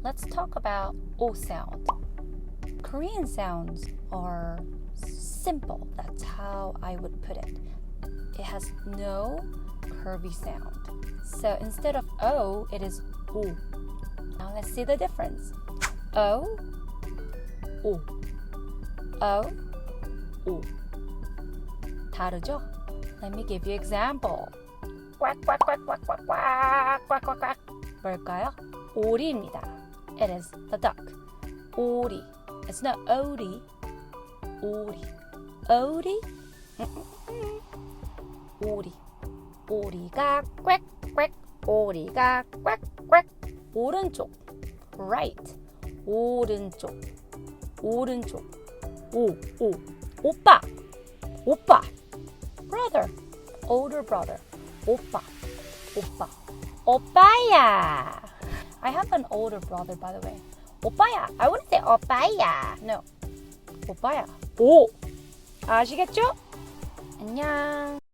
let's talk about O sound. Korean sounds are simple. That's how I would put it. It has no curvy sound. So instead of O, it is O. Now let's see the difference. O, O, O, O. 다르죠? Let me give you example. 꽉꽉꽉꽉꽉꽉꽉꽉꽉. 뭘까요? 오리입니다. It is the duck. 오리. It's not 오리. 오리. 오리? 오리. 오리가 꽥꽥. 오리가 꽥꽥. 오른쪽. Right. 오른쪽. 오른쪽. 오. 오빠. 오빠. Brother. Older brother. 오빠. 오빠야. I have an older brother, by the way. 오빠야. I wouldn't say 오빠야. No. 오빠야. 오. 아시겠죠? 안녕.